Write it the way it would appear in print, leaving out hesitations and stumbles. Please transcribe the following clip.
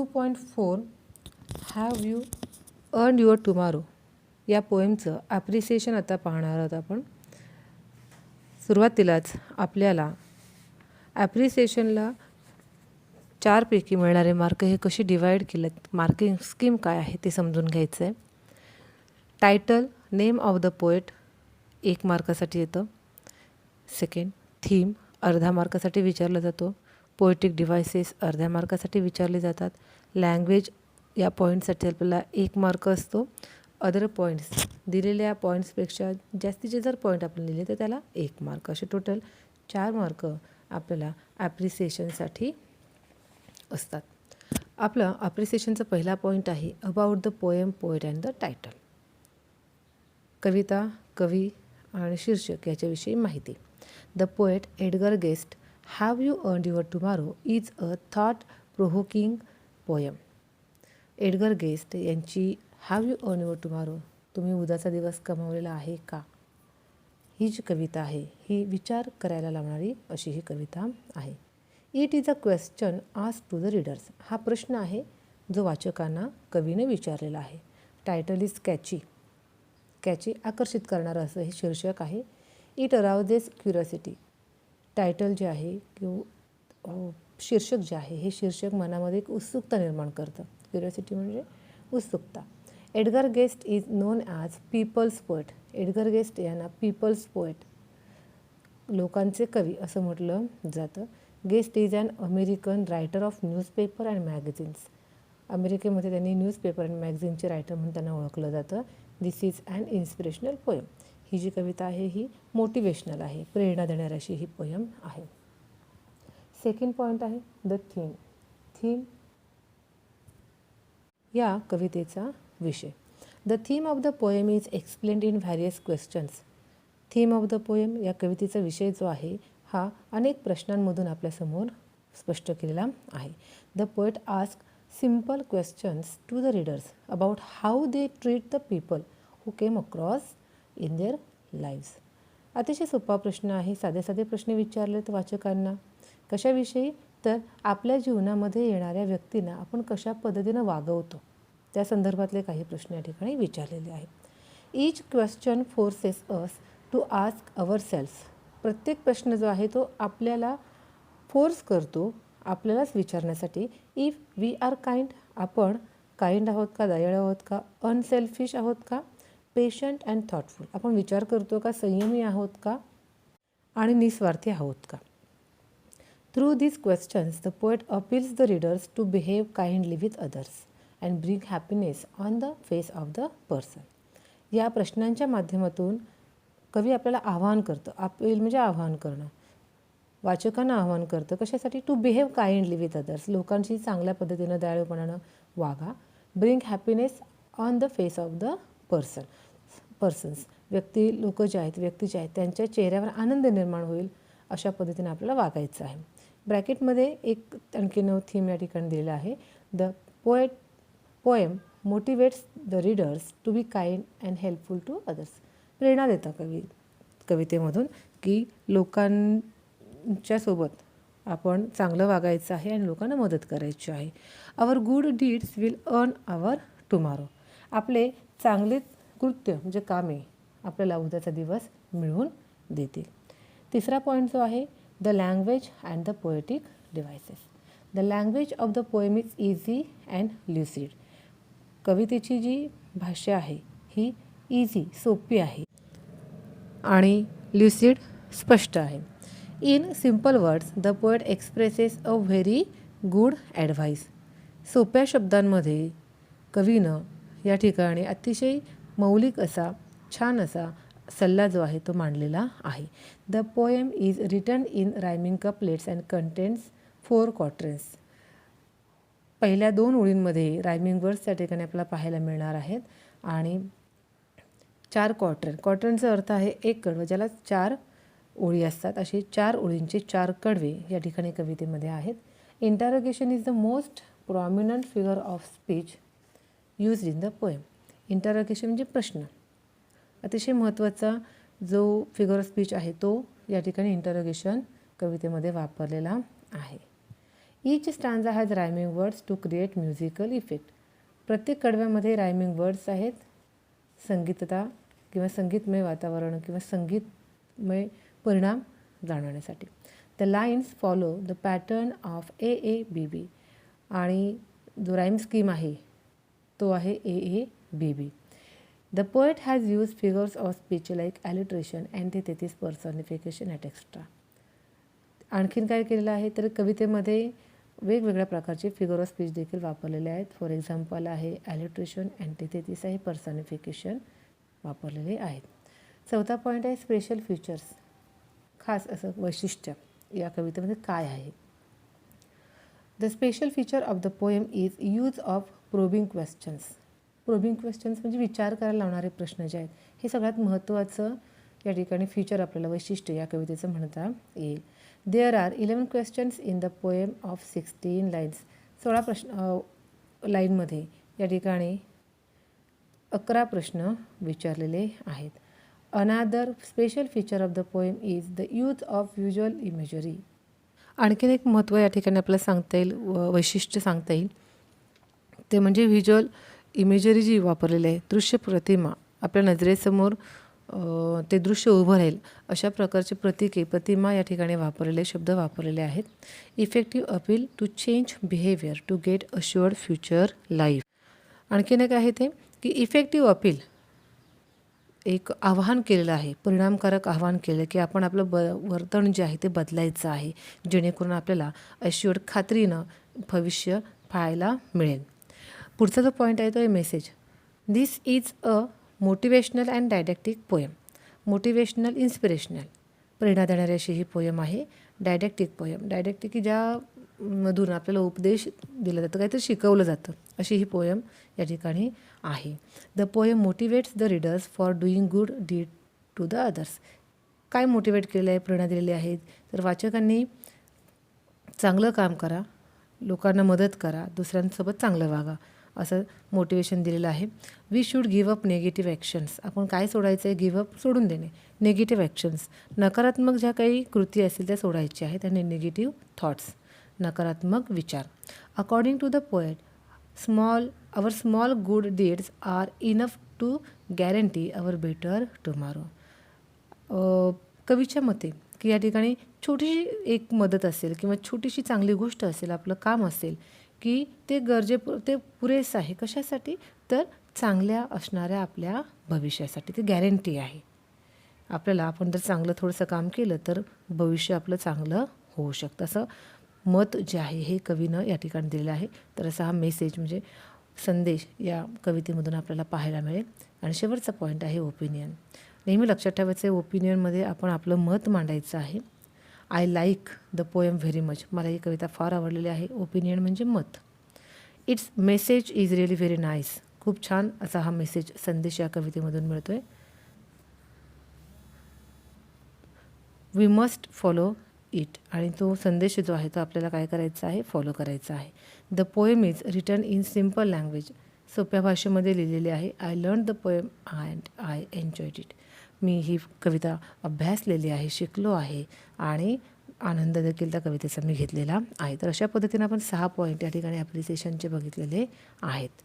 2.4 have you earn your tomorrow या पोएमचं appreciation आता पाहणार आहोत आपण. सुरुवातीलाच आपल्याला ॲप्रिसिएशनला 4 पैकी मिळणारे मार्क हे कसे डिवाईड केलेत, मार्किंग स्कीम काय आहे ते समजून घ्यायचं आहे. Title, name of the poet 1 मार्कासाठी येतं. सेकंड, थीम अर्धा मार्कासाठी विचारला जातो. पोएटिक डिव्हायसेस अर्ध्या मार्कासाठी विचारले जातात. लँग्वेज या पॉईंटसाठी आपल्याला 1 मार्क असतो. अदर पॉईंट्स दिलेल्या पॉईंट्सपेक्षा जास्तीचे जर पॉईंट आपण लिहिले तर त्याला 1 मार्क. असे टोटल 4 मार्क आपल्याला ॲप्रिसिएशनसाठी असतात. आपलं ॲप्रिसिएशनचा पहिला पॉईंट आहे about the poem, poet and the title. कविता, कवी आणि शीर्षक याच्याविषयी माहिती. The poet Edgar Guest have you earned your tomorrow is a thought provoking poem. Edgar Guest यांची have you earn your tomorrow, तुम्ही उद्याचा दिवस कमावलेला आहे का, ही जी कविता आहे ही विचार करायला लावणारी अशी ही कविता आहे. It is a question ask to the readers, हा प्रश्न आहे जो वाचकांना कवीने विचारलेला आहे. टायटल इज कॅची, कॅची आकर्षित करणारं असं हे शीर्षक आहे. इट अराउजेस क्युरिओसिटी, टायटल जे आहे किंवा शीर्षक जे आहे हे शीर्षक मनामध्ये एक उत्सुकता निर्माण करतं. क्युरिओसिटी म्हणजे उत्सुकता. Edgar Guest is known as people's poet, Edgar Guest यांना पीपल्स पोएट, लोकांचे कवी असं म्हटलं जातं. Guest is an American writer of newspaper and magazines, अमेरिकेमध्ये त्यांनी न्यूजपेपर अँड मॅगझिनचे रायटर म्हणून त्यांना ओळखलं जातं. दिस इज ॲन इन्स्पिरेशनल पोएम, ही जी कविता आहे ही मोटिवेशनल आहे, प्रेरणा देणारी अशी ही पोएम आहे. सेकंड पॉईंट आहे द थीम, थीम या कवितेचा विषय. The theme of the poem is explained in various questions. Theme of the poem या कवितेचा विषय जो आहे हा अनेक प्रश्नांमधून आपल्यासमोर स्पष्ट केलेला आहे. The poet ask simple questions to the readers about how they treat the people who came across in their lives. अतिशय सोपा प्रश्न आहे, साधे साधे प्रश्न विचारलेत वाचकांना. कशाविषयी, तर आपल्या जीवनामध्ये येणाऱ्या व्यक्तींना आपण कशा पद्धतीनं वागवतो त्या संदर्भातले काही प्रश्न या ठिकाणी विचारलेले आहेत. Each question forces us to ask our self, प्रत्येक प्रश्न जो आहे तो आपल्याला फोर्स करतो आपल्यालाच विचारण्यासाठी. इफ वी आर काइंड, आपण काइंड आहोत का, दयाळू आहोत का, अनसेल्फिश आहोत का, पेशंट अँड थॉटफुल, आपण विचार करतो का, संयमी आहोत का आणि निस्वार्थी आहोत का. Through these questions, the poet appeals the readers to behave kindly with others and bring happiness on the face of the person. या प्रश्नांच्या माध्यमातून कवी आपल्याला आवाहन करतं, अपील म्हणजे आवाहन करणं, वाचकांना आवाहन करतं कशासाठी, to behave kindly with others, लोकांशी चांगल्या पद्धतीनं दयाळूपणानं वागा. Bring happiness on the face of the persons, व्यक्ती जे आहेत त्यांच्या चेहऱ्यावर आनंद निर्माण होईल अशा पद्धतीने आपल्याला वागायचं आहे. ब्रॅकेटमध्ये एक आणखीन थीम या ठिकाणी दिलेला आहे. The poem motivates the readers to be kind and helpful to others, प्रेरणा देता कवितेमधून की लोकांच्या सोबत आपण चांगलं वागायचं आहे आणि लोकांना मदत करायची आहे. Our good deeds will earn our tomorrow, आपले चांगले कृत्य म्हणजे कामे आपल्याला उद्याचा दिवस मिळवून देतील. तिसरा पॉईंट जो आहे the language and the poetic devices. The language of the poem is easy and lucid, कवितेची जी भाषा आहे ही इझी सोपी आहे आणि ल्युसिड स्पष्ट आहे. In simple words the poet expresses a very good advice, सोप्या शब्दांमध्ये कवीनं या ठिकाणी अतिशय मौलिक असा छान असा सल्ला जो आहे तो मांडलेला आहे. The poem is written in rhyming couplets and contains 4 क्वाट्रेन्स. पहिल्या 2 ओळींमध्ये रायमिंग वर्ड्स त्या ठिकाणी आपल्याला पाहायला मिळणार आहेत आणि 4 क्वाट्रेनचा अर्थ आहे 1 कडवं, ज्याला 4 ओळी असतात, असे 4 ओळींचे 4 कडवे या ठिकाणी कवितेमध्ये आहेत. Interrogation is the most prominent figure of speech used in the poem. Interrogation म्हणजे प्रश्न, अतिशय महत्त्वाचा जो फिगर ऑफ स्पीच आहे तो या ठिकाणी इंटरोगेशन कवितेमध्ये वापरलेला आहे. Each stanza has rhyming words to create musical effect. प्रत्येक कडव्यामध्ये रायमिंग वर्ड्स आहेत संगीतता किंवा संगीतमय वातावरण किंवा संगीतमय परिणाम जाणवण्यासाठी. The lines follow the pattern of AABB. आणि जो राईम स्कीम आहे तो आहे AABB. The poet has use figures of speech like alliteration, antithesis, personification et cetera. आणखीन काय केलेलं आहे तर कवितेमध्ये वेगवेगळ्या प्रकारचे फिगर ऑफ स्पीच देखील वापरलेले आहेत. फॉर एक्झाम्पल आहे ॲलिट्रेशन, अँटिथेसिस आहे, पर्सॉनिफिकेशन वापरलेले आहेत. चौथा पॉईंट आहे स्पेशल फीचर्स. खास असं वैशिष्ट्य या कवितेमध्ये काय आहे. The special feature of the poem is use of probing questions. Probing questions म्हणजे विचार करायला लावणारे प्रश्न जे आहेत हे सगळ्यात महत्त्वाचं या ठिकाणी फीचर आपल्याला वैशिष्ट्य या कवितेचं म्हणता येईल. There are 11 questions in the poem of 16 lines. 16 प्रश्न लाईनमध्ये या ठिकाणी 11 प्रश्न विचारलेले आहेत. अनादर special feature of the poem is the use of visual imagery. आणखीन एक महत्त्व या ठिकाणी आपल्याला सांगता येईल, वैशिष्ट्य सांगता येईल ते म्हणजे व्हिज्युअल इमेजरी जी वापरलेली आहे, दृश्य प्रतिमा. आपल्या नजरेसमोर ते दृश्य उभं राहील अशा प्रकारचे प्रतिमा या ठिकाणी वापरलेले शब्द वापरलेले आहेत. Effective appeal to change behaviour to get assured future life. आणखीन एक आहे ते की इफेक्टिव्ह अपील एक आवाहन केलेलं आहे, परिणामकारक आवाहन केलं की आपण आपलं वर्तन जे आहे ते बदलायचं आहे जेणेकरून आपल्याला अश्युअर्ड खात्रीनं भविष्य पाहायला मिळेल. पुढचा जो पॉईंट आहे तो आहे message. This is a motivational and didactic poem. Motivational, inspirational, प्रेरणा देणारी अशी ही पोएम आहे. डायडॅक्टिक पोएम, डायडॅक्टिक की ज्यामधून आपल्याला उपदेश दिला जातो, काहीतरी शिकवलं जातं अशी ही पोएम या ठिकाणी आहे. The poem motivates the readers for doing good deed to the others. काय मोटिवेट केलेलं आहे, प्रेरणा दिलेली आहे तर वाचकांनी चांगलं काम करा, लोकांना मदत करा, दुसऱ्यांसोबत चांगलं वागा असं मोटिवेशन दिलेलं आहे. We should give up negative actions. आपण काय सोडायचं आहे, गिव्ह अप सोडून देणे. नेगेटिव्ह ॲक्शन्स, नकारात्मक ज्या काही कृती असतील त्या सोडायच्या आहेत आणि निगेटिव्ह थॉट्स, नकारात्मक विचार. According to the poet our small good deeds are enough to guarantee our better tomorrow. कवीच्या मते की या ठिकाणी छोटीशी एक मदत असेल किंवा छोटीशी चांगली गोष्ट असेल, आपलं काम असेल की ते ते पुरेसं आहे. कशासाठी तर चांगल्या असणाऱ्या आपल्या भविष्यासाठी. ते गॅरंटी आहे आपल्याला. आपण जर चांगलं थोडंसं काम केलं तर भविष्य आपलं चांगलं होऊ शकतं असं मत जे आहे हे कवीनं या ठिकाणी दिलेलं आहे. तर असा हा मेसेज म्हणजे संदेश या कवितेमधून आपल्याला पाहायला मिळेल. आणि शेवटचा पॉईंट आहे ओपिनियन. नेहमी लक्षात ठेवायचं आहे ओपिनियनमध्ये आपण आपलं मत मांडायचं आहे. I like the poem very much. मला ही कविता फार आवडलेली आहे. ओपिनियन म्हणजे मत. It's message is really very nice. खूप छान असा हा मेसेज संदेश या कवितेमधून मिळतो आहे. We must follow it. आणि तो संदेश जो आहे तो आपल्याला काय करायचा आहे, फॉलो करायचा आहे. The poem is written in simple language. सोप्या भाषेमध्ये लिहिलेली आहे. I learn the poem and I enjoyed it. मी ही कविता अभ्यासलेली आहे, शिकलो आहे आणि आनंद देखील त्या कवितेचा मी घेतलेला आहे. तर अशा पद्धतीने आपण 6 पॉईंट या ठिकाणी ॲप्रिसिएशनचे बघितलेले आहेत.